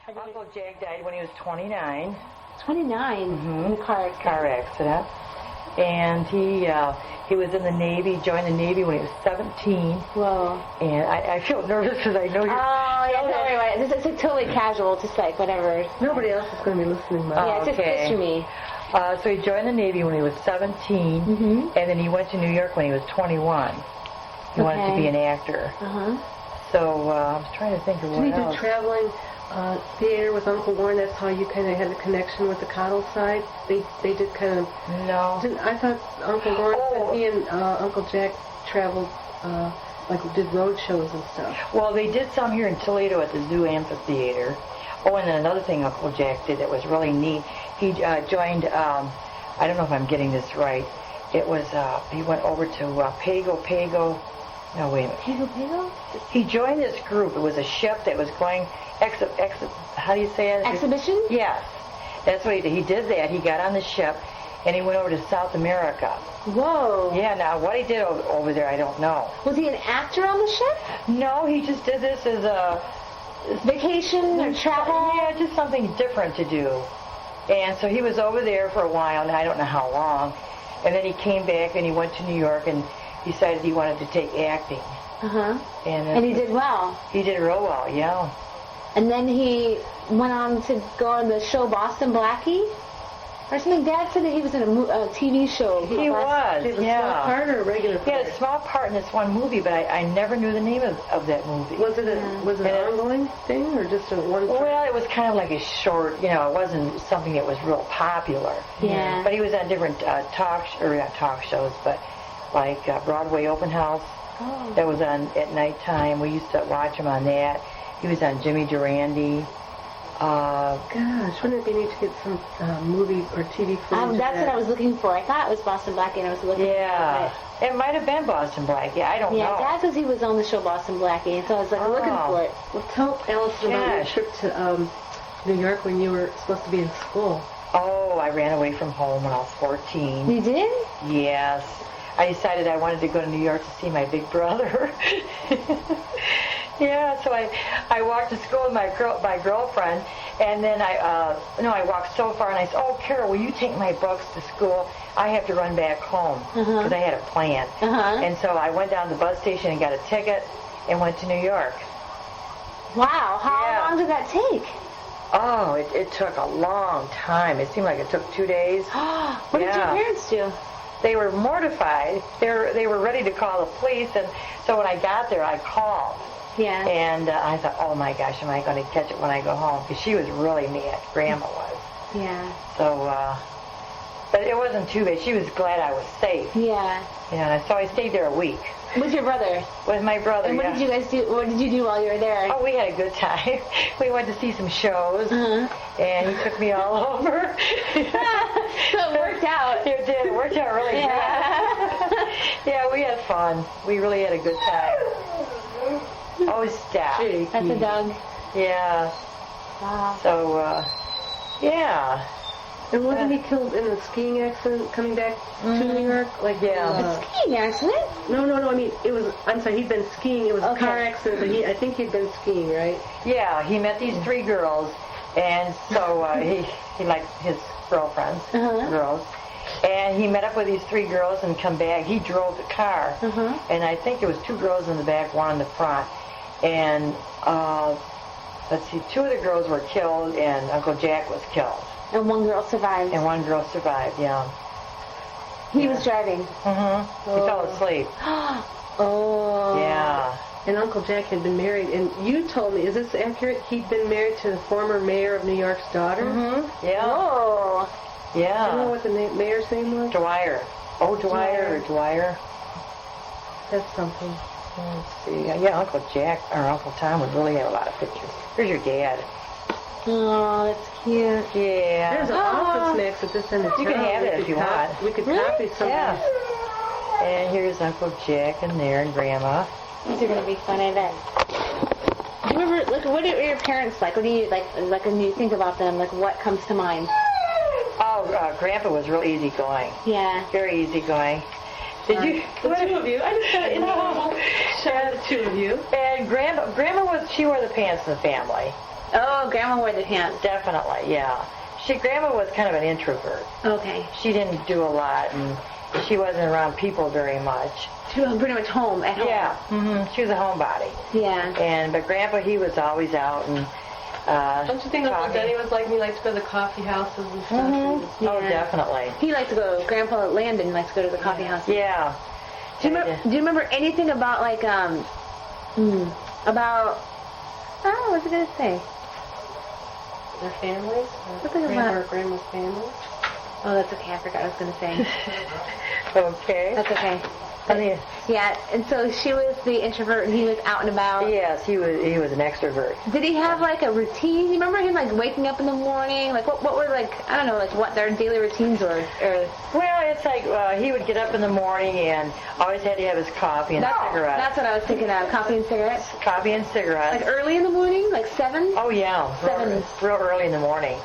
Uncle Jack died when he was 29. 29? Mm-hmm. In a car accident. And he was in the Navy, joined the Navy when he was 17. Whoa. And I feel nervous because I know you're... Oh, yeah, don't worry about it. It's like totally casual, just like whatever. Nobody else is going to be listening. Yeah, just picture me. So he joined the Navy when he was 17, and then he went to New York when he was 21. He wanted to be an actor. So I was trying to think of what else. Did he do traveling theater with Uncle Warren? That's how you kind of had the connection with the Cottle side? They did kind of... No. I thought Uncle Warren said he and Uncle Jack traveled, did road shows and stuff. Well, they did some here in Toledo at the Zoo Amphitheater. Oh, and then another thing Uncle Jack did that was really neat. He joined, I don't know if I'm getting this right, it was, he went over to Pago, no, wait a minute. Pago? He joined this group. It was a ship that was going, how do you say it? Exhibition? Yes. That's what he did. He did that. He got on the ship, and he went over to South America. Whoa. Yeah, now, what he did over there, I don't know. Was he an actor on the ship? No, he just did this as a... Vacation or travel? Yeah, just something different to do. And so he was over there for a while, and I don't know how long. And then he came back, and he went to New York, and decided he wanted to take acting. And he did well. He did real well, yeah. And then he went on to go on the show Boston Blackie? Or something. Dad said that he was in a TV show. He was, a small part or a regular part? He had a small part in this one movie, but I never knew the name of that movie. Was it an ongoing thing or just a one? Well, it was kind of like a short, it wasn't something that was real popular. Yeah. But he was on different not talk shows, but like Broadway Open House. Oh. That was on at nighttime. We used to watch him on that. He was on Jimmy Durante. Gosh, wouldn't it be neat to get some movie or TV footage? That's what I was looking for. I thought it was Boston Blackie, and I was looking for it. It might have been Boston Blackie. I don't know. Yeah, Dad says he was on the show Boston Blackie, and so I was looking for it. Well, tell Alison about your trip to New York when you were supposed to be in school. Oh, I ran away from home when I was 14. You did? Yes. I decided I wanted to go to New York to see my big brother. Yeah, so I walked to school with my girlfriend, and then I walked so far, and I said, "Oh, Carol, will you take my books to school? I have to run back home," because I had a plan. And so I went down to the bus station and got a ticket and went to New York. Wow, how long did that take? Oh, it took a long time. It seemed like it took 2 days. What did your parents do? They were mortified. They were ready to call the police, and so when I got there, I called. Yeah. And I thought, oh my gosh, am I going to catch it when I go home? Because she was really mad. Grandma was. Yeah. So, but it wasn't too bad. She was glad I was safe. Yeah. Yeah. So I stayed there a week. With your brother? With my brother. And what did you guys do? What did you do while you were there? Oh, we had a good time. We went to see some shows, and he took me all over. So it worked out. It did. It worked out really good. Yeah, we had fun. We really had a good time. Oh, stop. That's a dog. Yeah. Wow. So, yeah. And wasn't he killed in a skiing accident coming back to New York? A skiing accident? No. I mean, I'm sorry, he'd been skiing. It was a car accident, but I think he'd been skiing, right? Yeah, he met these 3 girls, and so he liked his girlfriends, girls. And he met up with these 3 girls and come back. He drove the car, and I think there was 2 girls in the back, 1 in the front. And let's see, 2 of the girls were killed, and Uncle Jack was killed. And 1 girl survived. And 1 girl survived, yeah. He was driving. He fell asleep. Oh. Yeah. And Uncle Jack had been married, and you told me, is this accurate? He'd been married to the former mayor of New York's daughter? Yeah. Oh. Yeah. Do you know what the mayor's name was? Dwyer. Oh, Dwyer. That's something. Let's see. Yeah, Uncle Jack or Uncle Tom would really have a lot of pictures. Here's your dad. Oh, that's cute. Yeah. There's an office next at this end of town. You can have it if you want. We could copy some. Yeah. And here's Uncle Jack in there and Grandma. These are going to be fun, I bet. Do you ever, what are your parents like? What do you, like when you think about them, what comes to mind? Oh, Grandpa was real easygoing. Yeah. Very easygoing. Did you? The 2 of you. I just got to show the 2 of you. And Grandma she wore the pants in the family. Oh, Grandma wore the pants. Definitely, yeah. Grandma was kind of an introvert. Okay. She didn't do a lot, and she wasn't around people very much. She was pretty much home, at home. Yeah, she was a homebody. Yeah. But Grandpa, he was always out and Don't you think Uncle Denny was like me? He liked to go to the coffee houses and stuff. Oh, definitely. He liked to go. Grandpa Landon likes to go to the coffee house. Yeah. Do you remember anything about about? Oh, what was I gonna say? Their families? Grandma or Grandma's family? Oh, that's okay. I forgot what I was gonna say. Okay. That's okay. Yeah, and so she was the introvert, and he was out and about. Yes, he was an extrovert. Did he have like a routine? You remember him like waking up in the morning? Like what were like I don't know like what their daily routines were? Well, it's like he would get up in the morning and always had to have his coffee and cigarettes. That's what I was thinking of. Coffee and cigarettes. Coffee and cigarettes. Like early in the morning, like 7. Oh yeah, 7. Real early in the morning.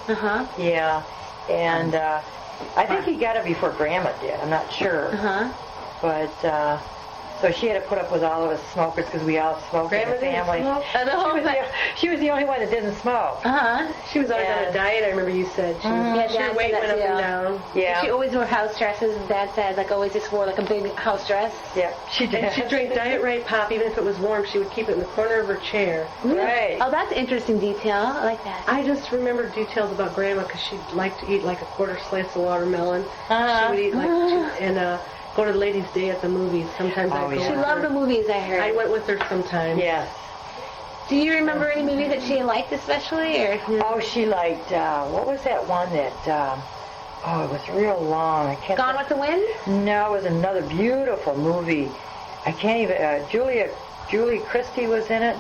Yeah, and I think he got it before Grandma did. I'm not sure. But, so she had to put up with all of us smokers because we all smoked in the family. She was the only one that didn't smoke. She was always on a diet, I remember you said. Her weight went up and down. Yeah. She always wore house dresses, Dad said, like always just wore like a big house dress. Yeah, she did. And she drank Diet Right Pop, even if it was warm, she would keep it in the corner of her chair. Right. Oh, that's interesting detail. I like that. I just remember details about Grandma because she'd like to eat like a quarter slice of watermelon. She would eat like, go to the Ladies' Day at the movies. Sometimes I'd go. She loved the movies, I heard. I went with her sometimes. Yes. Do you remember any movies that she liked especially? Or? Oh, she liked, what was that one that, it was real long. I can't Gone with the Wind? No, it was another beautiful movie. I can't even, Julie Christie was in it.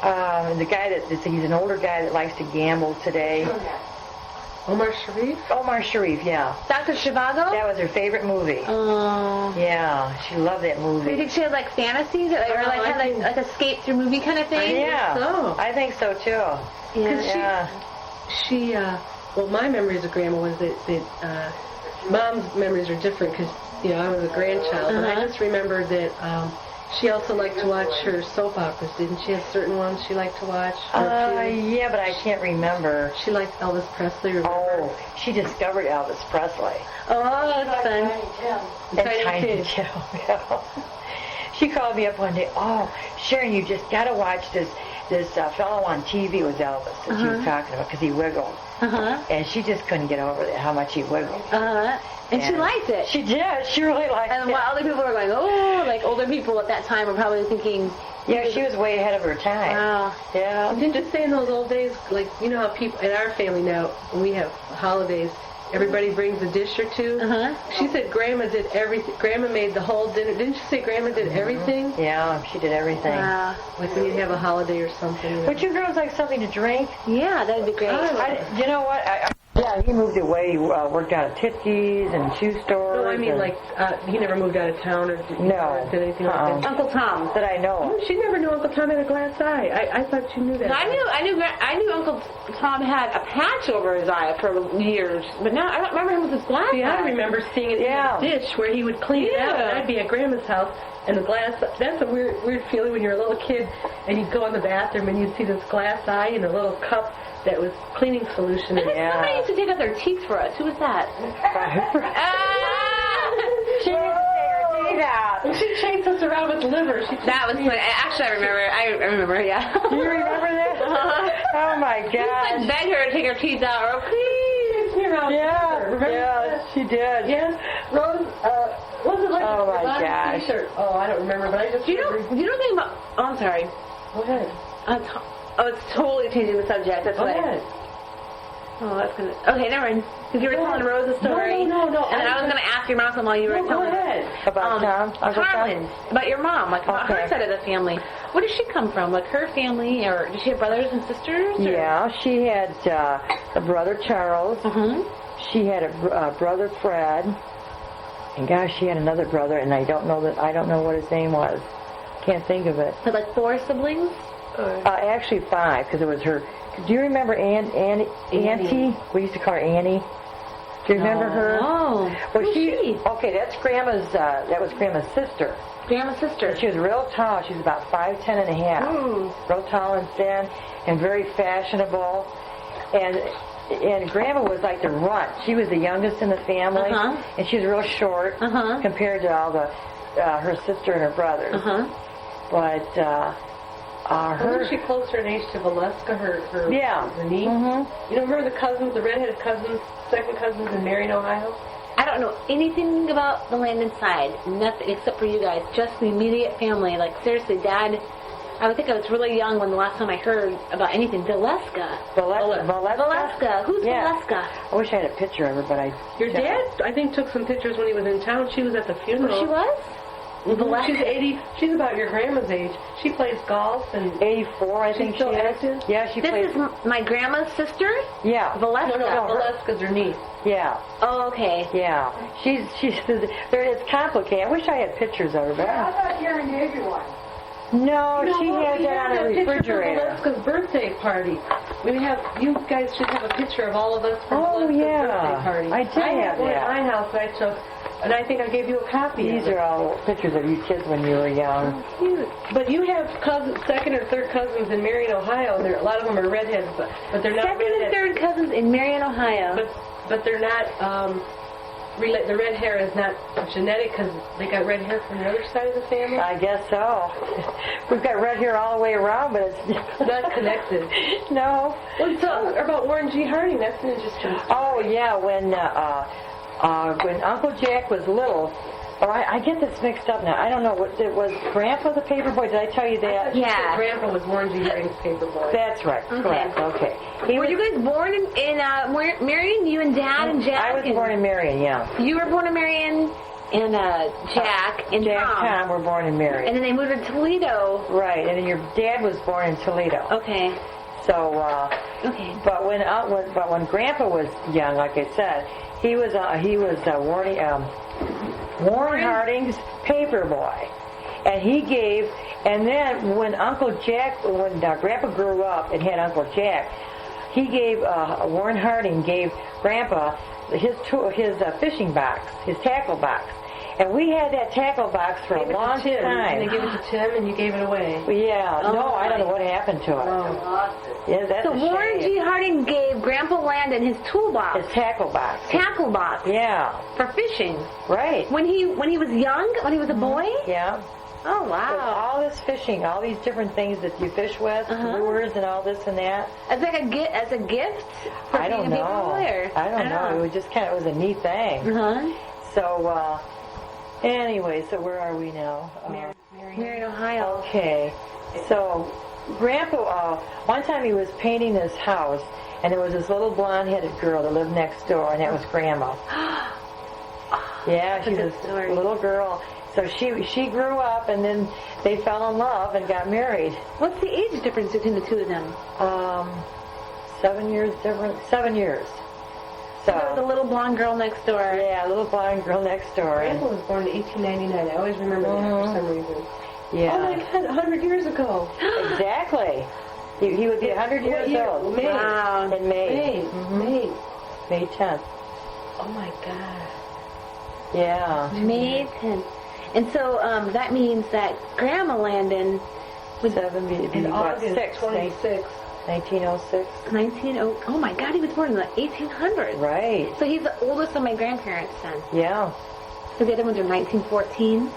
The guy he's an older guy that likes to gamble today. Omar Sharif? Omar Sharif, yeah. Dr. Zhivago? That was her favorite movie. Oh. Yeah, she loved that movie. Do you think she had like fantasies or had like escape through movie kind of thing? I think so too. Yeah. She well, my memories of Grandma was that Mom's memories are different because, I was a grandchild. And I just remember that she also liked to watch her soap operas, didn't she? Have certain ones she liked to watch? Yeah, but I can't remember. She liked Elvis Presley. Remember? Oh, she discovered Elvis Presley. Oh, that's fun. Tiny Tim. Yeah. She called me up one day. Oh, Sharon, you just got to watch this fellow on TV was Elvis that she was talking about because he wiggled. And she just couldn't get over it, how much he wiggled. And she liked it. She did. She really liked it. And while other people were going, oh, like older people at that time were probably thinking... Yeah, she was way ahead of her time. Wow. Yeah. And didn't you say in those old days, like, you know how people, in our family now, when we have holidays, everybody brings a dish or two? She said Grandma did everything. Grandma made the whole dinner. Didn't you say Grandma did everything? Yeah, she did everything. Wow. Like when you'd have a holiday or something. Would you girls like something to drink? Yeah, that'd be great. You know what? Yeah, he moved away. He worked out at Titki's and shoe stores. No, I mean, like, he never moved out of town or did anything like that. Uncle Tom. That I know. She never knew Uncle Tom had a glass eye. I thought you knew that. I knew Uncle Tom had a patch over his eye for years, but now I don't remember him with his glass eye. I remember seeing it in a dish where he would clean it out, and I'd be at Grandma's house, and the glass, that's a weird feeling when you're a little kid, and you'd go in the bathroom and you'd see this glass eye in a little cup that was cleaning solution. And somebody used to take out their teeth for us. Who was that? She used to take her teeth out. She chased us around with liver. That was funny. Actually, I remember, yeah. Do you remember that? Oh, my God. She used to beg her to take her teeth out, or please, you're out. Yeah, she did. Yes. Rose, was it like oh, my gosh. T-shirt? Oh, I don't remember, but I just remember. You don't think about... Oh, I'm sorry. Go ahead. It's totally changing the subject. That's Go ahead. Oh, that's gonna... Okay, never mind. Because you were telling Rose a story. No. And then I was going to ask your mom something while you were telling go ahead. About Tom? Tarlan. About your mom. Like, about her side of the family. Where does she come from? Like, her family? Or does she have brothers and sisters? Or? Yeah, she had a brother, Charles. She had a brother, Fred. And gosh, she had another brother, and I don't know what his name was. Can't think of it. But like 4 siblings? Actually 5, because it was her. Do you remember Auntie? We used to call her Annie. Do you remember her? Oh. Well, Who's she? Okay, that's Grandma's. That was Grandma's sister. Grandma's sister. And she was real tall. She was about 5'10" and a half. Real tall and thin, and very fashionable. And Grandma was like the runt. She was the youngest in the family, and she was real short compared to all the her sister and her brothers. But wasn't she closer in age to Valeska, her niece? You remember the cousins, the redheaded cousins, second cousins in Marion, Ohio? I don't know anything about the Landon side, nothing except for you guys, just the immediate family. Like, seriously, Dad, I would think I was really young when the last time I heard about anything. Valeska. Valeska. Who's Valeska? I wish I had a picture of her, but Your dad, I think, took some pictures when he was in town. She was at the funeral. She was? She's 80. She's about your grandma's age. She plays golf and 84, I think. She's still active. Yeah, she plays. This is my grandma's sister. Yeah. Valeska. No, Valeska's her niece. Yeah. Oh, okay. Yeah. She's. It's complicated. I wish I had pictures of her, but I thought Sharon gave you one. no, she has that on her refrigerator. Valeska's birthday party. You guys should have a picture of all of us from Valeska's birthday party. I did have one that. at my house that I took. And I think I gave you a copy. These are all pictures of you kids when you were young. Oh, cute. But you have cousins, second or third cousins in Marion, Ohio. And a lot of them are redheads, but they're not Second redheads. and third cousins in Marion, Ohio. But they're not. The red hair is not genetic because they got red hair from the other side of the family. I guess so. We've got red hair all the way around, but it's not connected. No. Well, tell us about Warren G. Harding. That's an interesting story. Oh yeah, when Uncle Jack was little, or I get this mixed up now. I don't know. Was Grandpa the paper boy? Did I tell you that? Yeah. Grandpa was Warren G. Harding's paper boy. That's right. Correct. Okay. Were you guys born in Marion? You and Dad and Jack? I was born in Marion, yeah. You were born in Marion, and Jack and Tom were born in Marion. And then they moved to Toledo. Right, and then your dad was born in Toledo. Okay. So, okay. But when Grandpa was young, like I said, he was Warren Harding's paper boy, and then when Grandpa grew up and had Uncle Jack, he gave Warren Harding gave Grandpa his fishing box, his tackle box. And we had that tackle box for a long time. And they gave it to Tim, and you gave it away. Yeah. I don't know what happened to it. Oh. Yeah, that's so a shame. Warren G. Harding gave Grandpa Landon his toolbox. His tackle box. Tackle box. Yeah. For fishing. Right. When he was young, when he was a boy? Yeah. Oh, wow. So all this fishing, all these different things that you fish with, lures and all this and that. As a gift? For I don't being a know. paper boy, or? I don't know. It was just it was a neat thing. So, anyway, so where are we now? Marion, Ohio. Okay. So, Grandpa, one time he was painting his house, and there was this little blonde-headed girl that lived next door, and that was Grandma. Yeah, she was a little girl. So she grew up, and then they fell in love and got married. What's the age difference between the two of them? 7 years difference. 7 years. So there was a little blonde girl next door. Yeah, a little blonde girl next door. Grandpa was born in 1899. I always remember that for some reason. Yeah. Oh my God, 100 years ago. Exactly. He would be 100 years old. May. Wow. In May. May 10th. Oh my God. Yeah. May 10th. And so that means that Grandma Landon was 70. In August 26th. 1906. Oh my God, he was born in the 1800s. Right. So he's the oldest of my grandparents then. Yeah. Because the other ones are 1914.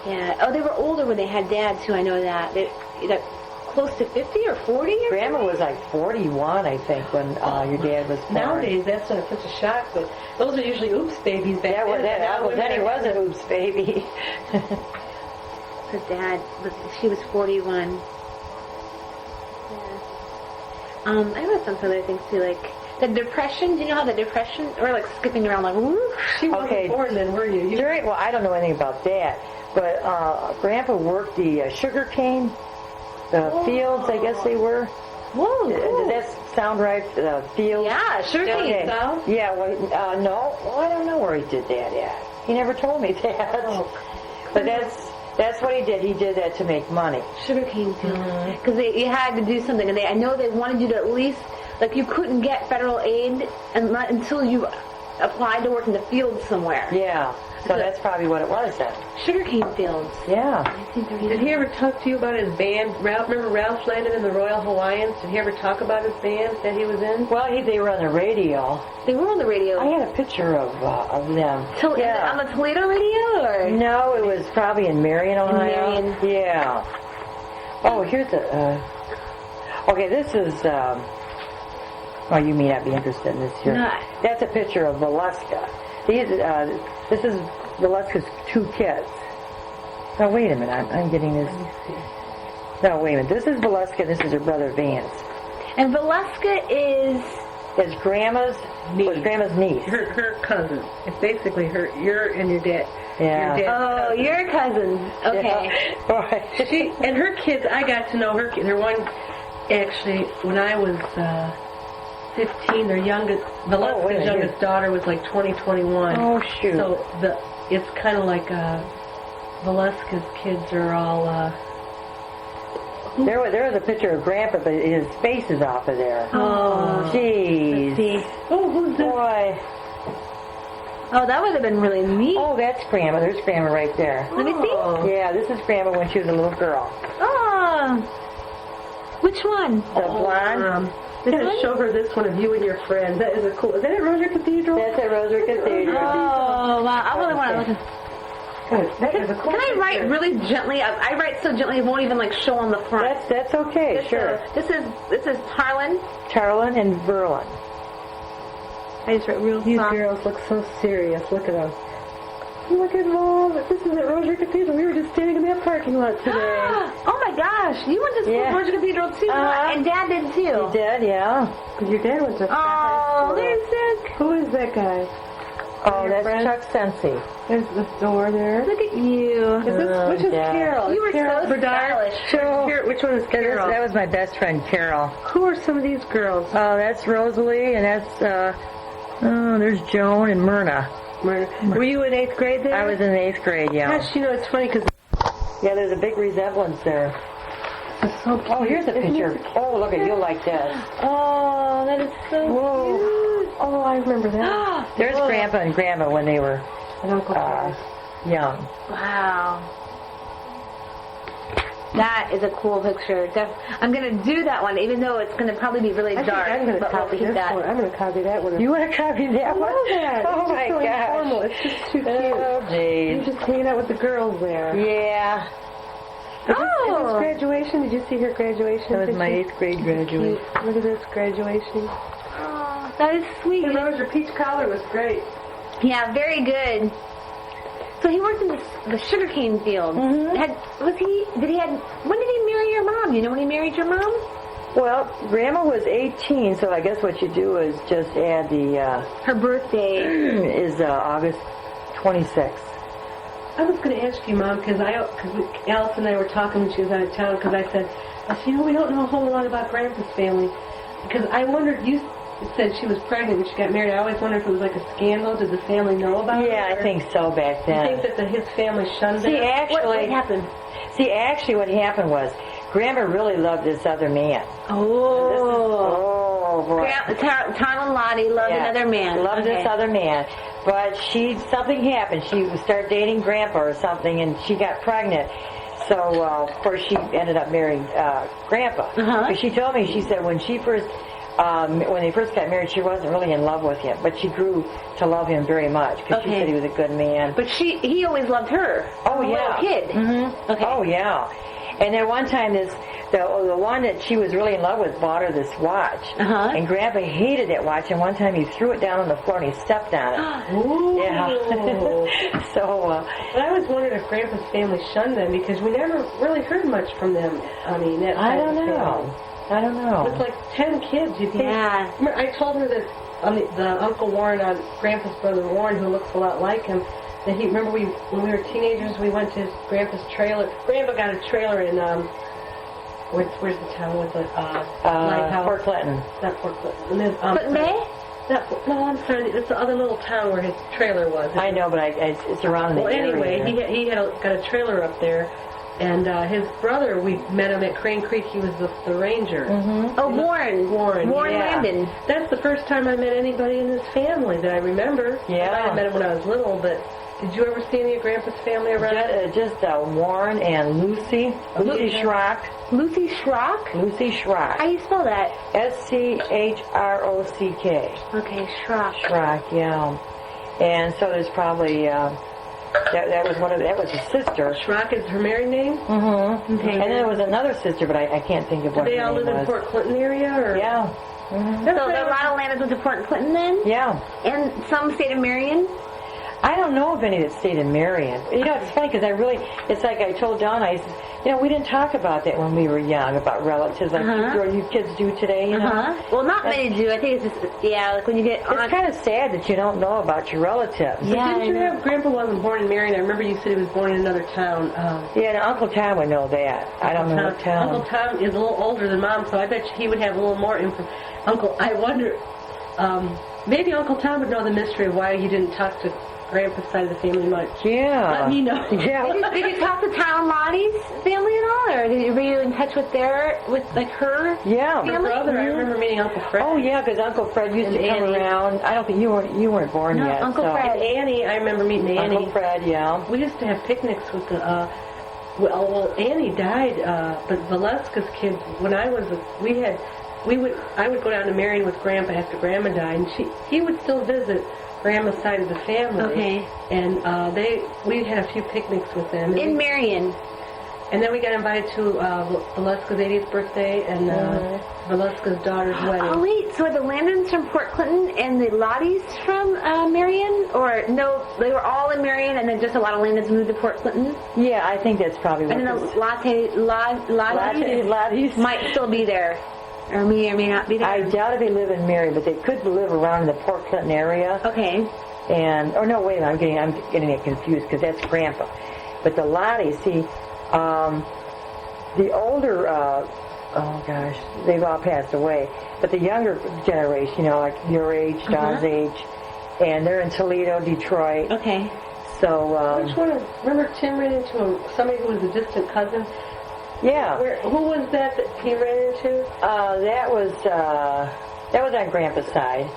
Yeah. Oh, they were older when they had Dad too. I know that. They're close to 50 or 40. Or Grandma was like 41, I think, when your dad was born. Nowadays, that's not such a shock, but those are usually oops babies back then. Then he was an oops baby. Her dad, she was 41. I know some other things too, like the Depression. Do you know how the Depression? We're like skipping around like, woo. She wasn't born then, were you? Well, I don't know anything about that, but Grandpa worked the sugar cane, the fields, I guess they were. Whoa, cool. Does that sound right? The fields? Yeah, sugar cane. Yeah, well, no. Well, I don't know where he did that at. He never told me that. Oh. But that's what he did. He did that to make money. Sugarcane fields. Because you had to do something. And I know they wanted you to at least, like you couldn't get federal aid until you applied to work in the field somewhere. Yeah. So that's probably what it was then. Sugarcane fields. Yeah. Did he ever talk to you about his band? Remember Ralph Landon and the Royal Hawaiians? Did he ever talk about his band that he was in? Well, they were on the radio. They were on the radio. I had a picture of them. Yeah. On the Toledo radio, or? No, it was probably in Marion, Ohio. Marion. Yeah. Oh, here's a... okay, this is... oh, you may not be interested in this here. No. That's a picture of Valeska. This is Valeska's 2 kids. Now, wait a minute. I'm getting this... No, wait a minute. This is Valeska. This is her brother, Vance. And Valeska is... It's Grandma's niece. Was Grandma's niece. Her cousin. It's basically your and your dad. Yeah. Your cousin. Your cousin. Okay. Yeah. And her kids, I got to know her kids. Her one, actually, when I was 15, their youngest, Valeska's youngest daughter was like 20, 21. Oh, shoot. So it's kind of like Valeska's kids are all... There was a picture of Grandpa, but his face is off of there. Oh. Jeez. Oh, who's this? Boy. Oh, that would have been really neat. Oh, that's Grandma. There's Grandma right there. Let me see. Yeah, this is Grandma when she was a little girl. Oh. Which one? The blonde. Let's show her this one of you and your friends. That is a cool... Is that at Rosier Cathedral? That's at Rosier Cathedral. Oh, wow. I really want to look at... That is a cool Can I write really gently? I write so gently it won't even like show on the front. That's okay, sure. This is Tarlan. Tarlan and Verlan. I just wrote real These soft. girls look so serious. Look at them. Look at Mom. This is at Rosier Cathedral. We were just standing in that parking lot today. Oh my gosh! You went to school at Rosier Cathedral too, and Dad did too. You did, yeah. Your dad went to Oh, there's sick. Who is that guy? Oh, that's Chuck Sensi. There's the door there. Look at you. Which is Carol? You were Carol so Berdard? stylish. Which one is Carol? That was my best friend, Carol. Who are some of these girls? Oh, that's Rosalie, and that's, there's Joan and Myrna. Were you in 8th grade there? I was in 8th grade, yeah. Gosh, it's funny because... Yeah, there's a big resemblance there. So oh, here's a picture. Oh, look at you like this. Oh, that is so cute. Oh, I remember that. There's Grandpa and Grandma when they were young. Wow. That is a cool picture. I'm going to do that one, even though it's going to probably be really dark. I'm going to copy this one. I'm going to copy that one. You want to copy that one? I love that. Oh, my gosh. Informal. It's just too cute. Oh, You're jeez. just hanging out with the girls there. Yeah. Is this graduation? Did you see her graduation? That was my 8th grade graduation. Look at this graduation. Oh, that is sweet. The Rosier peach collar was great. Yeah, very good. So he worked in the sugarcane field. Mm-hmm. When did he marry your mom? You know when he married your mom? Well, Grandma was 18, so I guess what you do is just add the... her birthday is August 26th. I was going to ask you, Mom, because Alice and I were talking when she was out of town, because I said, we don't know a whole lot about Grandpa's family. Because I wondered, you said she was pregnant when she got married. I always wondered if it was like a scandal. Did the family know about it? Yeah, I think so back then. You think that his family shunned it? What happened? See, actually what happened was, Grandma really loved this other man. Oh. Boy. Tarlan and Lotte loved another man. Loved this other man. But something happened. She started dating Grandpa or something, and she got pregnant. So, of course, she ended up marrying Grandpa. But she told me, she said when they first got married, she wasn't really in love with him. But she grew to love him very much because she said he was a good man. But he always loved her. Oh, yeah. Little kid. Mm-hmm. Okay. Oh, yeah. And then one time, the one that she was really in love with bought her this watch. And Grandpa hated that watch, and one time he threw it down on the floor and he stepped on it. Ooh. Yeah. So, but I always wondered if Grandpa's family shunned them, because we never really heard much from them. I mean, that I don't know. It's like 10 kids. You think? Yeah. I told her that the Uncle Warren, Grandpa's brother Warren, who looks a lot like him, that when we were teenagers, we went to his Grandpa's trailer. Grandpa got a trailer in, where's the town with the lighthouse? Fort Clinton. Not Fort Clinton. But May? No, I'm sorry. It's the other little town where his trailer was. I know, but it's around in the area. Well, anyway, he got a trailer up there, And his brother, we met him at Crane Creek. He was the ranger. Mm-hmm. Oh, Warren. Warren Landon. That's the first time I met anybody in his family that I remember. Yeah. I might have met him when I was little, but did you ever see any of Grandpa's family around? Just Warren and Lucy. Lucy Schrock. Lucy Schrock? Lucy Schrock. How do you spell that? Schrock. Okay, Schrock. Schrock, yeah. And so there's probably that was a sister. Schrock is her married name? Mm-hmm. Okay. And then there was another sister, but I can't think of what her They all name live was. in Port Clinton area, or Yeah. Mm-hmm. So the Latta Landons went to Port Clinton then? Yeah. And some stayed in Marion? I don't know of any that stayed in Marion. You know, it's funny because it's like I told John, I said, we didn't talk about that when we were young, about relatives like you kids do today, you know? Well, not many do. I think it's just, like when you get on. It's kind of sad that you don't know about your relatives. Yeah, didn't you have Grandpa wasn't born in Marion? I remember you said he was born in another town. Yeah, and Uncle Tom would know that. I don't know what town. Uncle Tom is a little older than Mom, so I bet he would have a little more info. I wonder, maybe Uncle Tom would know the mystery of why he didn't talk to Grandpa's side of the family much. Yeah. Let me know. Yeah. Did you talk to Tarlan Lottie's family at all, or were you in touch with her Yeah. My brother, I remember meeting Uncle Fred. Oh yeah, because Uncle Fred used to come around. I don't think you weren't born yet. Uncle so. Fred. And Annie, I remember meeting Annie. Uncle Fred, yeah. We used to have picnics with the. Well, Annie died, but Valeska's kids. When I was, I would go down to Marion with Grandpa after Grandma died, and he would still visit Grandma's side of the family. Okay. And we had a few picnics with them. In Marion. And then we got invited to Valeska's 80th birthday and Valeska's daughter's wedding. Oh, wait. So are the Landons from Port Clinton and the Lotties from Marion? Or no, they were all in Marion and then just a lot of Landons moved to Port Clinton? Yeah, I think that's probably what And then it is. the Lotties might still be there. Or may not be there. I doubt if they live in Marion, but they could live around in the Port Clinton area. Okay. And no, wait a minute, I'm getting it confused because that's Grandpa. But the Lotties, see, the older, they've all passed away. But the younger generation, like your age, John's age, and they're in Toledo, Detroit. Okay. So. Which one? Remember Tim ran into somebody who was a distant cousin? Yeah. Who was that he ran into? That was on Grandpa's side.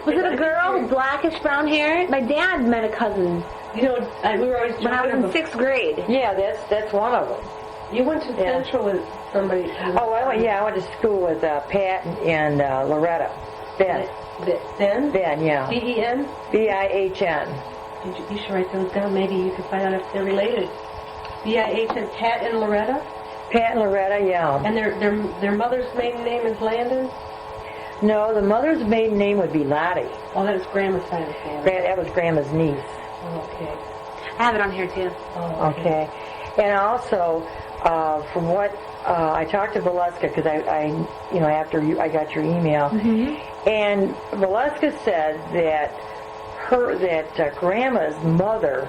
Was it a girl with blackish brown hair? My dad met a cousin. We were always when I was in 6th grade. Yeah, that's one of them. You went to Central with somebody. Oh, I went to school with Pat and Loretta. Ben. Ben, yeah. B-E-N? B-I-H-N. You should write those down. Maybe you can find out if they're related. B-I-H-N, Pat and Loretta? Pat and Loretta, yeah. And their mother's maiden name is Landon? No, the mother's maiden name would be Lotte. Oh, that was Grandma's side of the family. That was Grandma's niece. Oh, okay. I have it on here, too. Oh, okay. And also, from what I talked to Valeska, because after I got your email, and Valeska said that Grandma's mother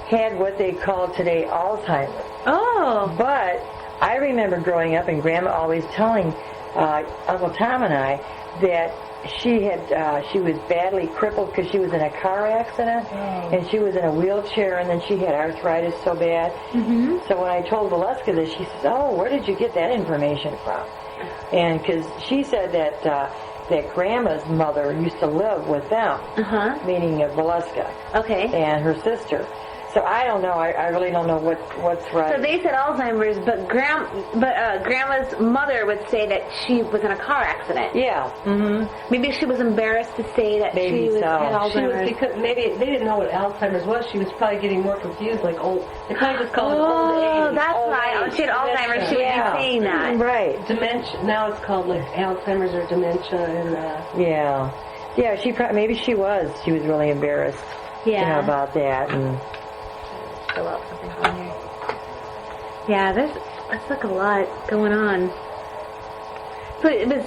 had what they call today Alzheimer's. Oh. But I remember growing up and Grandma always telling Uncle Tom and I that she was badly crippled because she was in a car accident and she was in a wheelchair and then she had arthritis so bad. So when I told Valeska this, she says, "Oh, where did you get that information from?" And because she said that Grandma's mother used to live with them, meaning Valeska, and her sister. So I don't know. I really don't know what's right. So they said Alzheimer's, but Grandma's mother would say that she was in a car accident. Yeah. Maybe she was embarrassed to say that maybe she had Alzheimer's. Because maybe they didn't know what Alzheimer's was. She was probably getting more confused, like old. They probably just called it old age. Oh, that's why. She had Alzheimer's. She would be saying that. Right. Dementia. Now it's called like Alzheimer's or dementia, and yeah. She maybe she was really embarrassed. About that and. Fill out something on here. Yeah, that's like a lot going on. So it was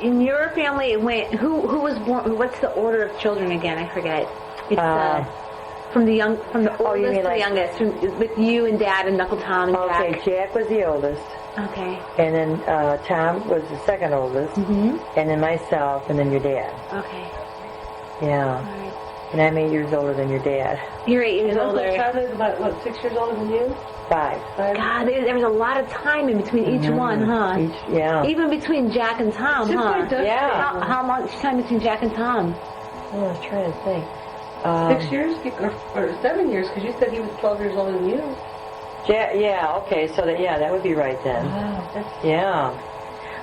in your family. It went. Who was born? What's the order of children again? I forget. It's from the oldest to the youngest. With you and Dad and Uncle Tom and Jack. Okay, Jack was the oldest. Okay. And then Tom was the second oldest. And then myself, and then your dad. Okay. Yeah. All right. And I'm 8 years older than your dad. You're 8 years And Uncle older. John is about, 6 years older than you? 5. God, there was a lot of time in between each one, huh? Yeah. Even between Jack and Tom, Just huh? like Dusty. Yeah. How much time between Jack and Tom? I was trying to think. 6 years? Or 7 years, because you said he was 12 years older than you. Yeah, okay, so that would be right then. Wow. Yeah.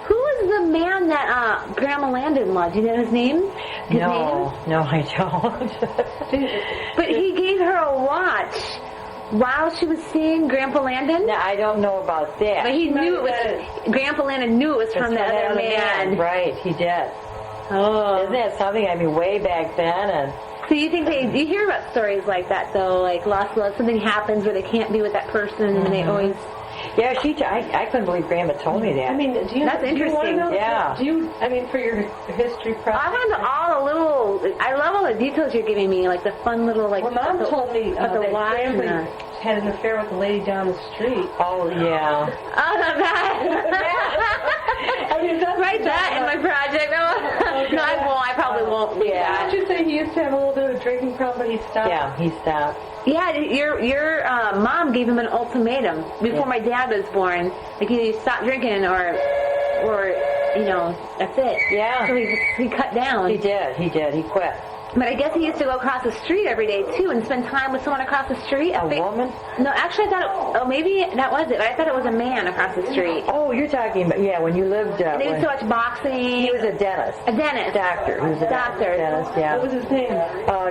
Who was the man that Grandma Landon loved? Do you know his name? His name? No, I don't. But he gave her a watch while she was seeing Grandpa Landon? No, I don't know about that. But he knew it was, Grandpa Landon knew it was from the other man. Right, he did. Oh. Isn't that something? I mean, way back then, and... So you think you hear about stories like that, though, like lost love, something happens where they can't be with that person, and they always... Yeah, I couldn't believe Grandma told me that. I mean, That's do you want interesting. to know? Yeah. For your history project? I want to know all the little... I love all the details you're giving me, like the fun little, like... Well, Mom told me that that watch Grandpa had an affair with a lady down the street. Oh, yeah. Oh, not bad. I mean, Write that in my project. No, I won't. I probably won't. Yeah. Did you say he used to have a little bit of a drinking problem, but he stopped? Yeah, he stopped. Yeah, your mom gave him an ultimatum before my dad was born. Like, either you stop drinking or that's it. Yeah. So he cut down. He did. He quit. But I guess he used to go across the street every day, too, and spend time with someone across the street. A woman? No, actually, I thought, maybe that was it. I thought it was a man across the street. Oh, you're talking about, when you lived... And they used to watch boxing. He was a dentist. A dentist. Doctor. He was a Doctor. dentist, yeah. What was his name?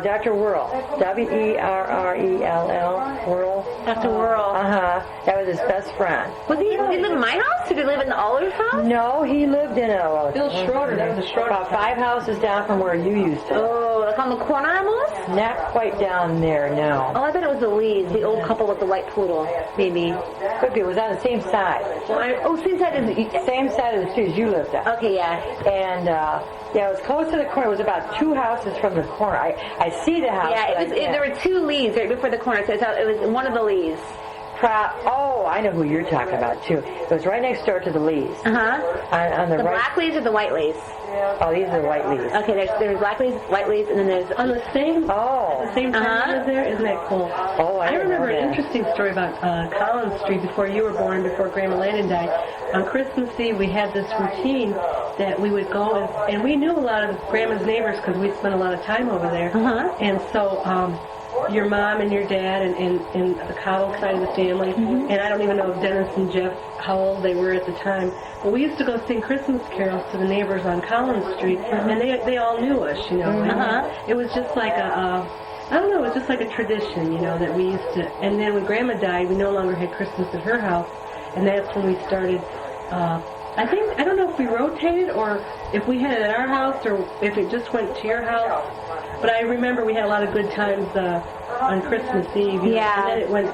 Dr. Whirl. Werrell. Whirl. Dr. Whirl. Uh-huh. That was his best friend. Did he live in my house? Did he live in the Oliver's house? No, he lived in a... Bill Schroeder. That was a Schroeder. About 5 houses down from where you used to. Oh, like on the corner almost? Not quite down there, no. Oh, I bet it was the Lees, the old couple with the white poodle, maybe. Could be. It was on the same side. Same side as Same side of the street as you lived at. Okay, yeah. And, it was close to the corner. It was about 2 houses from the corner. I see the house. Yeah, there were 2 Lees right before the corner, so it was one of the Lees. I know who you're talking about, too. It was right next door to the Lees. Uh-huh. On the right. Black Lees or the white Lees? Oh, these are the white Lees. Okay, there's black Lees, white Lees, and then there's... On the same same time he was there? Isn't that cool? Oh, I remember an interesting story about Collins Street before you were born, before Grandma Landon died. On Christmas Eve, we had this routine that we would go, and we knew a lot of Grandma's neighbors because we'd spent a lot of time over there. Uh-huh. And so... your mom and your dad and the Cottle side of the family, and I don't even know if Dennis and Jeff, how old they were at the time, but we used to go sing Christmas carols to the neighbors on Collins Street, and they all knew us, and it was just like it was just like a tradition, that we used to, and then when Grandma died, we no longer had Christmas at her house, and that's when we started, I don't know if we rotated or if we had it at our house or if it just went to your house. But I remember we had a lot of good times on Christmas Eve. Yeah. And then it went.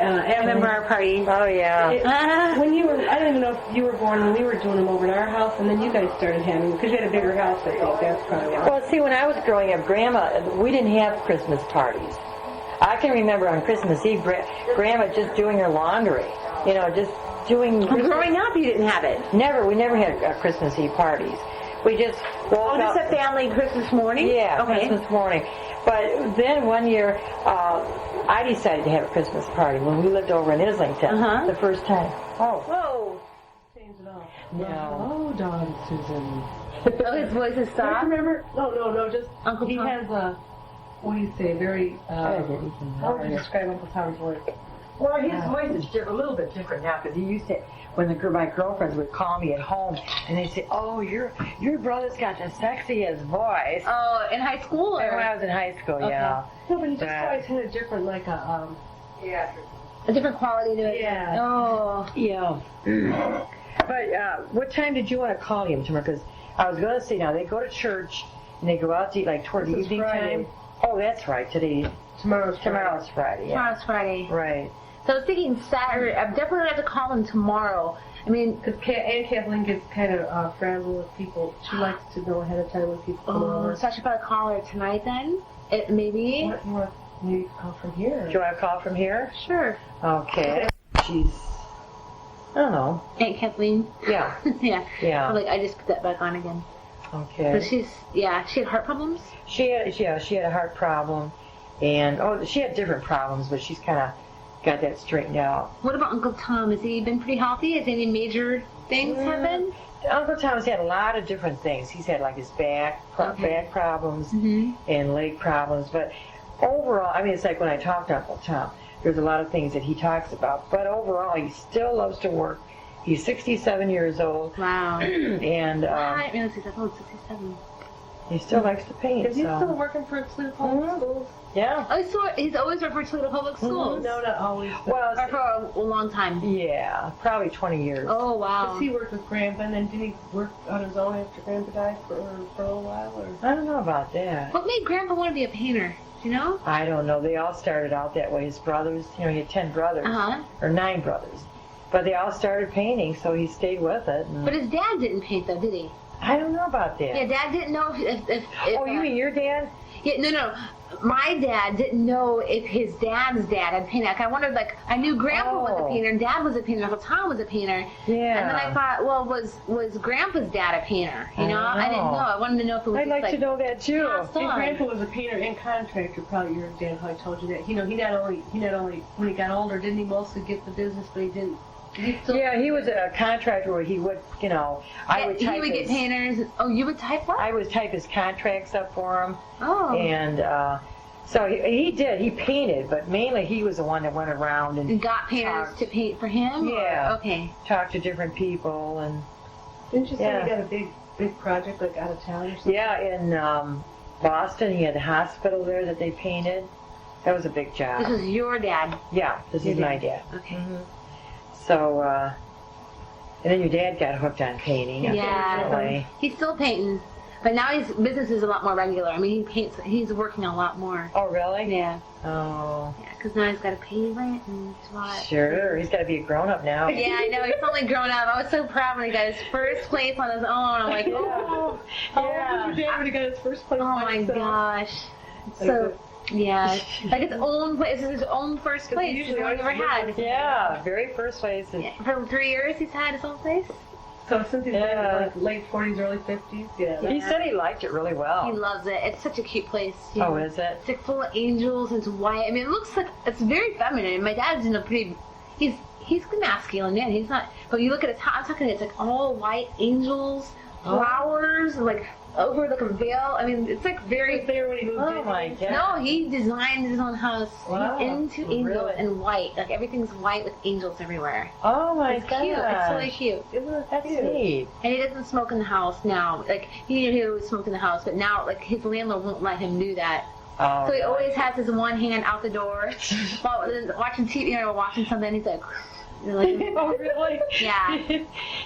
I remember our party. Oh, yeah. When you were, I don't even know if you were born when we were doing them over at our house, and then you guys started having them because you had a bigger house. I think that's probably why. Well, see, when I was growing up, we didn't have Christmas parties. I can remember on Christmas Eve, Grandma just doing her laundry. Just doing. Growing up, you didn't have it. We never had Christmas Eve parties. We just woke up. Just a family Christmas morning? Yeah, okay. Christmas morning. But then one year, I decided to have a Christmas party when we lived over in Islington the first time. Oh. Whoa. Change it all. No. Oh, darn, Susan. Oh, his voice is soft? Remember? No, just Uncle he Tom? has a, what do you say, very, how would you describe Uncle Tom's voice? Well, his voice is a little bit different now because he used to, when my girlfriends would call me at home and they'd say, "Oh, your brother's got the sexiest voice." Oh, in high school? When I was in high school, yeah. No, but he just always had a different, like a, a different quality to it. Yeah. Oh. Yeah. But what time did you want to call him tomorrow? Because I was going to say, now they go to church and they go out to eat like toward the evening time. Oh, that's right. Tomorrow's Friday. Yeah. Tomorrow's Friday. Right. So I was thinking Saturday. I'm definitely going to have to call him tomorrow. I mean, because Aunt Kathleen gets kind of frazzled with people. She likes to know ahead of time when people come over. So I should probably call her tonight then? Maybe? You want me to call from here? Do you want to call from here? Sure. Okay. She's, I don't know. Aunt Kathleen? Yeah. Yeah. Yeah. I just put that back on again. Okay. But she had heart problems? She had a heart problem, and she had different problems, but she's kind of got that straightened out. What about Uncle Tom? Has he been pretty healthy? Has any major things happened? Uncle Tom's had a lot of different things. He's had like his back problems and leg problems, but overall, I mean, it's like when I talk to Uncle Tom, there's a lot of things that he talks about, but overall, he still loves to work. He's 67 years old. Wow. And I didn't realize he's 67. he still likes to paint. Is he still working for Toledo Public Schools? Yeah. Oh, so he's always worked for Toledo Public Schools? No, not always. Well, Or for a long time? yeah, probably 20 years. Oh, wow. Does he work with Grandpa, and then did he work on his own after Grandpa died for a little while? Or? I don't know about that. What made Grandpa want to be a painter? Do you know? I don't know. They all started out that way. His brothers, he had 10 brothers, or 9 brothers. But they all started painting, so he stayed with it. But his dad didn't paint, though, did he? I don't know about that. Yeah, Dad didn't know if oh, you mean your dad? Yeah, no. My dad didn't know if his dad's dad had painted. Like, I wondered, like, I knew Grandpa was a painter, and Dad was a painter, Uncle Tom was a painter. Yeah. And then I thought, well, was Grandpa's dad a painter? You know? I didn't know. I wanted to know if it was I'd like to know that, too. And Grandpa was a painter and contractor, probably your dad probably told you that. You know, he not only, when he got older, didn't he mostly get the business, but he didn't. Yeah, he was a contractor where he would, he would get painters. Oh, you would type what? I would type his contracts up for him. Oh. And so he did. He painted, but mainly he was the one that went around and got painters to paint for him? Yeah. Or? Okay. Talked to different people and. Didn't you say he got a big project like out of town or something? Yeah, in Boston, he had a hospital there that they painted. That was a big job. This was your dad? Yeah, this is my dad. Okay. Mm-hmm. So, and then your dad got hooked on painting. Yeah, he's still painting, but now his business is a lot more regular. I mean, he's working a lot more. Oh, really? Yeah. Oh. Yeah, because now he's got to pay rent and what. Sure, he's got to be a grown-up now. Yeah, I know, he's only grown up. I was so proud when he got his first place on his own. I'm like, oh. How old was your dad when he got his first place? Oh my gosh. So. Yeah, like its own place. It's his own first place he's ever had. Yeah, very first place. Yeah. For 3 years he's had his own place? So since he's like late 40s, early 50s? Yeah. He said he liked it really well. He loves it. It's such a cute place. Oh, is it? It's like full of angels. It's white. I mean, it looks like, it's very feminine. My dad's in a pretty, he's masculine, man. He's not, but you look at his house, it's like all white angels, flowers, like over like a veil. I mean, it's like very. Was there when he moved in? Oh my God. No, he designed his own house. Wow. He's into angels Really? and white. Like everything's white with angels everywhere. Oh my It's God. cute. It's really cute. That's neat. And he doesn't smoke in the house now. Like he always smoked in the house, but now like his landlord won't let him do that. Oh, So he always has his one hand out the door while watching TV, or watching something. He's like. Oh, really? Yeah.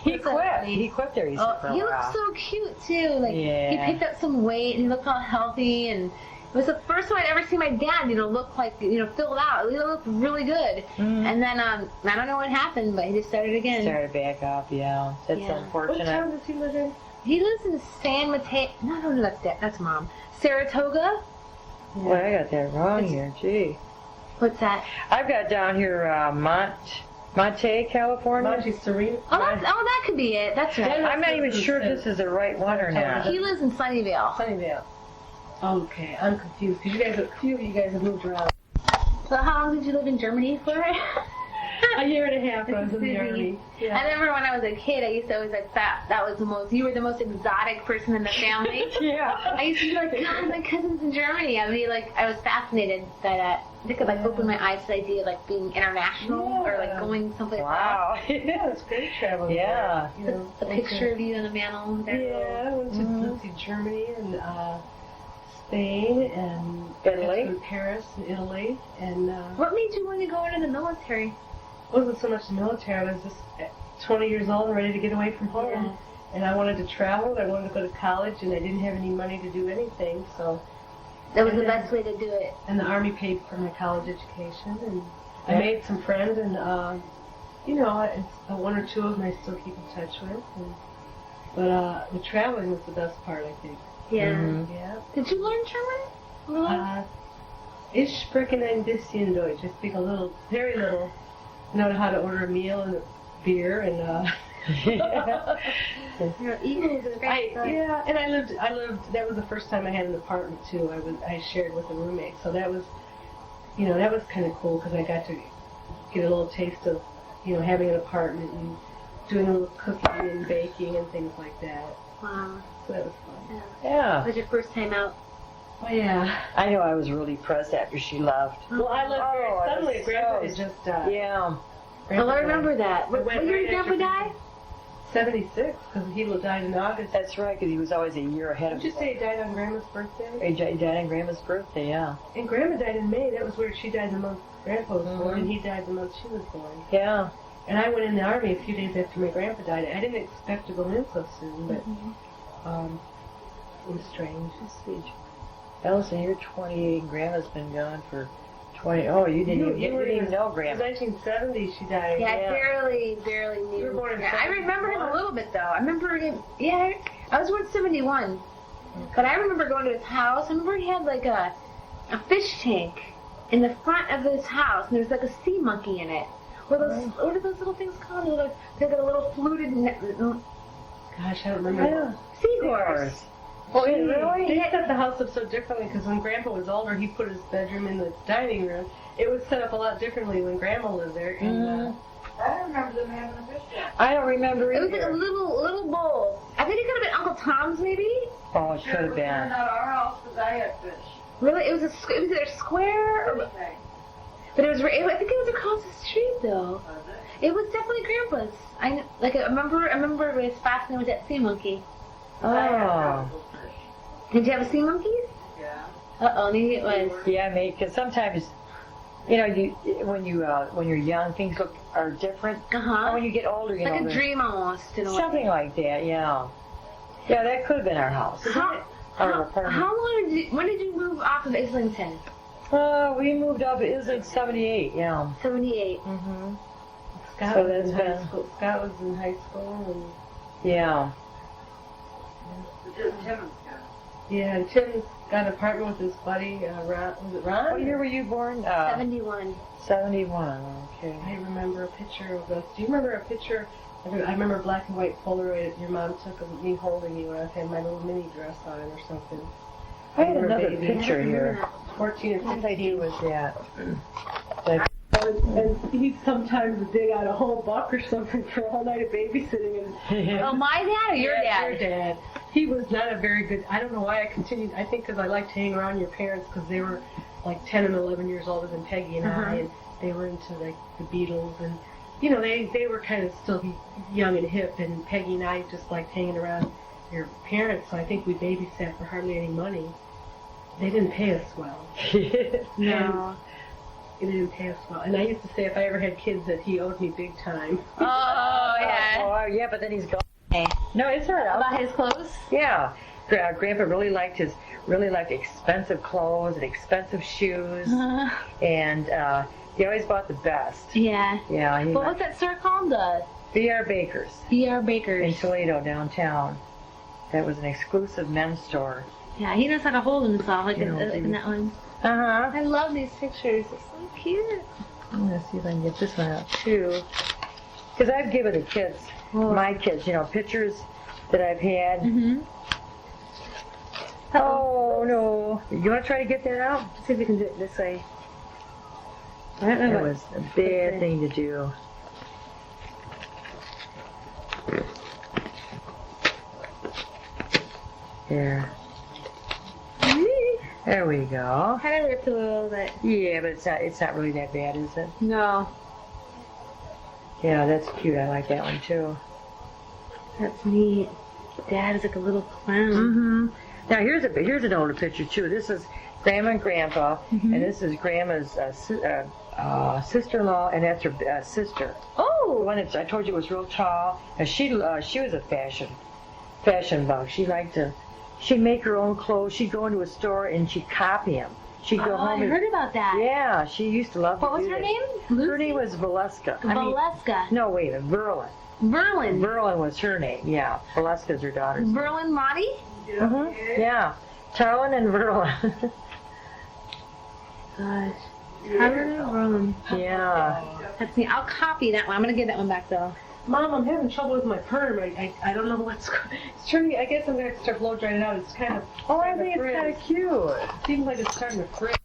He quit. He quit there. He said, for a he while. looked so cute too. Like he Yeah. picked up some weight and he looked all healthy, and it was the first time I'd ever seen my dad, look like, filled out. He looked really good. Mm-hmm. And then I don't know what happened, but he just started again. Started back up. Yeah, that's unfortunate. What town does he live in? He lives in San Mateo. No, that's Mom. Saratoga. Well, I got that wrong here. Gee. What's that? I've got down here Monte, California. Monte Serena? Oh, that could be it. That's right. I'm not even sure if this is the right one or not. He lives in Sunnyvale. Sunnyvale. Okay, I'm confused because a few of you guys have moved around. So how long did you live in Germany for? A year and a half I was in Germany. Yeah. I remember when I was a kid, I used to always like that was you were the most exotic person in the family. Yeah. I used to be like, God, my cousin's in Germany. I mean, like, I was fascinated that they could like open my eyes to the idea of like being international or like going someplace. Wow. Yeah, it's great traveling. Yeah. There, a picture of you on the mantle. Yeah, I went to Germany and Spain and Italy, Paris and Italy. And what made you want to go into the military? It wasn't so much the military. I was just 20 years old and ready to get away from home. Yeah. And I wanted to travel. I wanted to go to college, and I didn't have any money to do anything. So that was the best way to do it. And the Army paid for my college education, and I made some friends, and it's one or two of them I still keep in touch with. But the traveling was the best part, I think. Yeah. Mm-hmm. Yeah. Did you learn German? Ich spreche ein bisschen Deutsch. I speak a little, very little. I know how to order a meal and a beer and Eagles are great. Yeah, and I lived. That was the first time I had an apartment too. I shared with a roommate, so that was, that was kind of cool because I got to get a little taste of, having an apartment and doing a little cooking and baking and things like that. Wow. So that was fun. Yeah. Was your first time out? Oh yeah. I know I was really pressed after she left. Well, I left very suddenly. Grandpa had just died. Yeah. Well, I remember that. What year did Grandpa die? 76, because he died in August. That's right, because he was always a year ahead of Did you say he died on Grandma's birthday? He died on Grandma's birthday, yeah. And Grandma died in May. That was where she died the month Grandpa was born, and he died the month she was born. Yeah. And I went in the Army a few days after my grandpa died. I didn't expect to go in so soon, but it was strange. Alison, you're 28, and Grandma's been gone for 20. Oh, you didn't even know Grandma. It was 1970 she died. Yeah, I barely knew. You were born in I remember him a little bit, though. I remember him, I was born 71. But I remember going to his house. I remember he had like a fish tank in the front of his house, and there was like a sea monkey in it. What are those little things called? They got a little fluted... Gosh, I don't remember. Seahorse. Oh, really? They set the house up so differently because when Grandpa was older, he put his bedroom in the dining room. It was set up a lot differently when Grandma lived there. And, I don't remember them having a fish tank. I don't remember It either. was like a little bowl. I think it could have been Uncle Tom's, maybe? Oh, it could have been. Not our house because I had fish. Really? It was either a square or... Fish tank. But I think it was across the street, though. It was definitely Grandpa's. I remember it was fascinating with that sea monkey. Oh. Did you have a sea monkey? Yeah. Uh-oh, maybe it was. Yeah, mate, because sometimes, when you're young, things are different. Uh-huh. And when you get older, Like a dream almost, in a way. something like that, yeah. Yeah, that could have been our house. When did you move off of Islington? We moved up to Islington 78, yeah. 78. Mm-hmm. Scott So was that's in high been- school. Scott was in high school. Yeah. And Tim got an apartment with his buddy, Ron. Was it Ron? What year were you born? 71. 71, okay. I remember a picture of us. Do you remember a picture? I remember black and white Polaroid that your mom took of me holding you, and I had my little mini dress on or something. I had remember another baby. picture here. 14 or 15. was that? And he'd sometimes dig out a whole buck or something for a whole night of babysitting. And Oh, my dad or your dad? Your dad. He was not a very good. I don't know why I continued. I think because I liked to hang around your parents because they were like 10 and 11 years older than Peggy and I, and they were into like the Beatles and they were kind of still young and hip, and Peggy and I just liked hanging around your parents. So I think we babysat for hardly any money. They didn't pay us well. No. They didn't pay us well. And I used to say if I ever had kids that he owed me big time. Oh, yeah. Oh, yeah, but then he's gone. No, it's all right. About his clothes? Yeah. Grandpa really liked expensive clothes and expensive shoes, and he always bought the best. Yeah. Yeah. What was that store called? The V.R. Baker's V.R. Baker's. in Toledo, downtown. That was an exclusive men's store. Yeah, he knows how to hold himself, like in that one. Uh-huh. I love these pictures. It's so cute. I'm going to see if I can get this one out, too. Because I've given the kids, my kids, pictures that I've had. Mm-hmm. Oh, no. You want to try to get that out? Let's see if we can do it this way. I don't know That what. was a bad thing to do. There. There we go. Kind of ripped a little bit. Yeah, but it's not really that bad, is it? No. Yeah, that's cute. I like that one too. That's neat. Dad is like a little clown. Mm-hmm. Now here's an older picture too. This is Grandma and Grandpa, and this is Grandma's sister-in-law, and that's her sister. Oh. The one that I told you was real tall. And she was a fashion bug. She'd make her own clothes. She'd go into a store and she'd copy them. She'd go home. I heard about that. Yeah, she used to love. What was her name? Her name was Valeska. Valeska. No, wait, Verlan. Verlan. Verlan was her name. Yeah, Valeska's her daughter's name. Verlan Lotte? Mm-hmm. Yeah, Tarlan and Verlan. Gosh. Tarlan and Verlan. Yeah. That's me. I'll copy that one. I'm going to give that one back, though. Mom, I'm having trouble with my perm. I don't know what's it's turning. I guess I'm going to have to start blow drying it out. It's kind of. Oh, I think it's kind of cute. It seems like it's starting to frizz.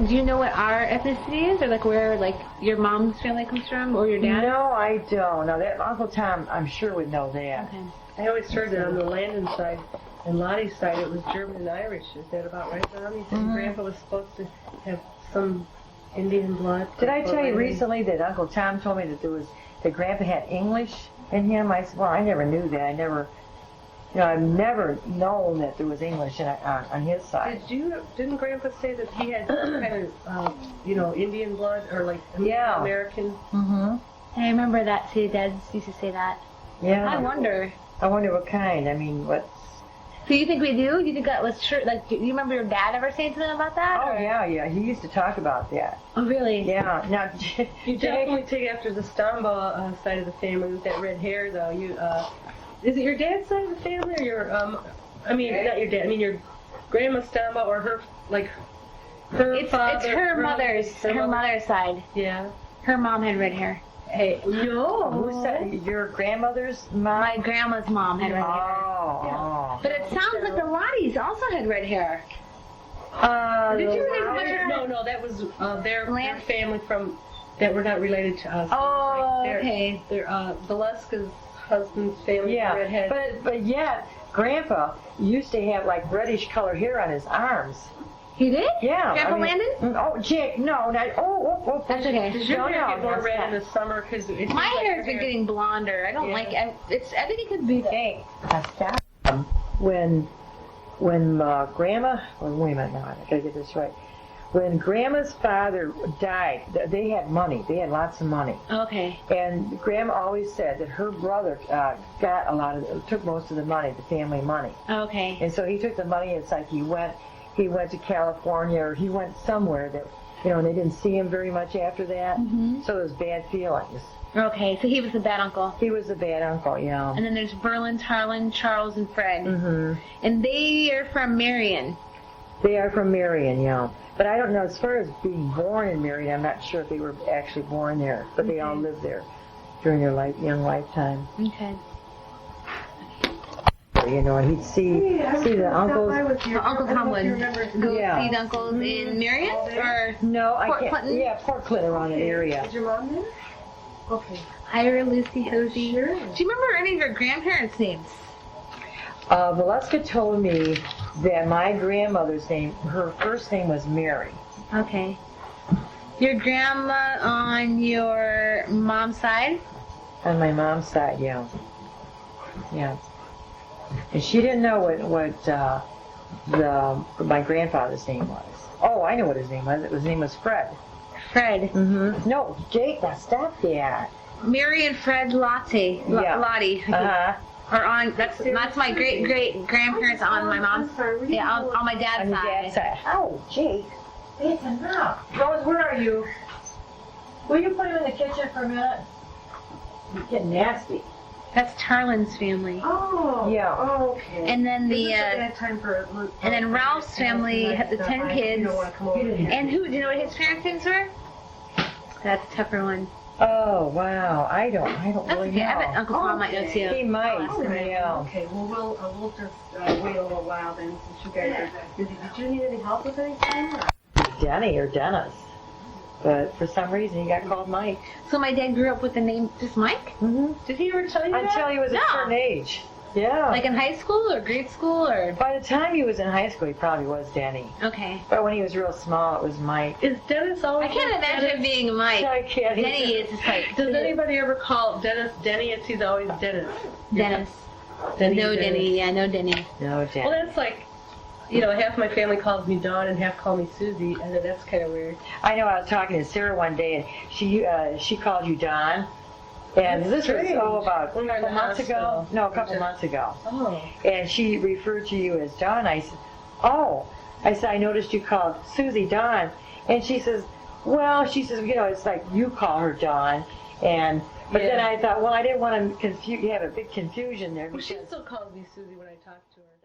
Do you know what our ethnicity is, or like where like your mom's family comes from, or your dad? No, I don't. No, that Uncle Tom, I'm sure would know that. Okay. I always heard that on the Landon side and Lottie's side, it was German and Irish. Is that about right, Mom? You said Grandpa was supposed to have some Indian blood. Did I tell you recently that Uncle Tom told me that Grandpa had English in him? I said, well, I never knew that. I've never known that there was English on his side. Didn't Grandpa say that he had kind of, Indian blood or like American? Mm-hmm. I remember that too. Dad used to say that. Yeah. I wonder what kind. I mean, what? So you think we do? You think that was true? Like, do you remember your dad ever saying something about that? Oh, yeah. He used to talk about that. Oh, really? Yeah. Now, you definitely take after the Stombaugh side of the family with that red hair, though. Is it your dad's side of the family, or your, not your dad, your Grandma Stombaugh, or her father? It's her mother's side. Yeah. Her mom had red hair. Hey, no. Who said your grandmother's mom? My grandma's mom had red hair. Oh. But it sounds like the Lotties also had red hair. Did you remember? No, that was their family that were not related to us. Oh, okay. They're Valeska's husband's family. Yeah, redhead. but yet Grandpa used to have like reddish colored hair on his arms. He did? Yeah. Grandpa Landon? Oh, Jake, no, not. Oh. That's okay. Does your hair get more red in the summer? Cause my hair's been getting blonder. I don't like it. I think it could be Jake, when Grandma, wait a minute now, I gotta get this right. When Grandma's father died, they had money. They had lots of money. Okay. And Grandma always said that her brother took most of the money, the family money. Okay. And so he took the money. It's like he went to California, or he went somewhere that, and they didn't see him very much after that. Mm-hmm. So there was bad feelings. Okay, so he was the bad uncle. He was the bad uncle, yeah. And then there's Verlan, Tarlan, Charles, and Fred. Mm-hmm. And they are from Marion. They are from Marion, yeah. But I don't know, as far as being born in Marion, I'm not sure if they were actually born there. But they all lived there during their young lifetime. Okay. And he'd see the uncles. Uncle Tom would go see the uncles in Marion? Or no, Port I can't. Clinton? Yeah, Port Clinton, around the area. Is your mom there? Okay. Ira, Lucy, Hosey. Sure. Do you remember any of your grandparents' names? Valeska told me that my grandmother's name, her first name was Mary. Okay. Your grandma on your mom's side? On my mom's side, yeah. Yeah. And she didn't know what my grandfather's name was. Oh, I know what his name was. His name was Fred. Fred. Mm-hmm. No, Jake, now stop that. Mary and Fred Lotte. Lotte. Uh-huh. Are on, that's my great grandparents on my mom's, on my dad's on side. Your dad's side. Oh, Jake, that's enough. Rose, where are you? Will you put him in the kitchen for a minute? He's getting nasty. That's Tarlan's family. Oh. Yeah. Oh, okay. And then and then Ralph's family had the 10 kids. And do you know what his parents' names were? That's a tougher one. Oh, wow. I don't really know. I bet Uncle Tom might know too. He might. Yeah. Okay. Well, we'll just wait a little while then, since you guys are busy. Did you need any help with anything? Denny or Dennis. But for some reason, he got called Mike. So my dad grew up with the name just Mike? Mm-hmm. Did he ever tell you that? Until he was a certain age. Yeah. Like in high school or grade school or? By the time he was in high school, he probably was Denny. Okay. But when he was real small, it was Mike. Is Dennis always? I can't imagine being Mike. I can't. Denny is just like. Does anybody ever call Dennis Denny? He's always Dennis. Dennis. Denny. No Denny. Yeah, no Denny. No Denny. Well, that's like, half my family calls me Dawn and half call me Suzy, and that's kind of weird. I know. I was talking to Sarah one day, and she called you Dawn. And this was about a couple months ago. No, a couple months ago. Oh. And she referred to you as Dawn. I said, oh. I said, I noticed you called Suzy Dawn. And she says, well, it's like you call her Dawn. But then I thought, well, I didn't want to have a big confusion there. Well, she still calls me Suzy when I talk to her.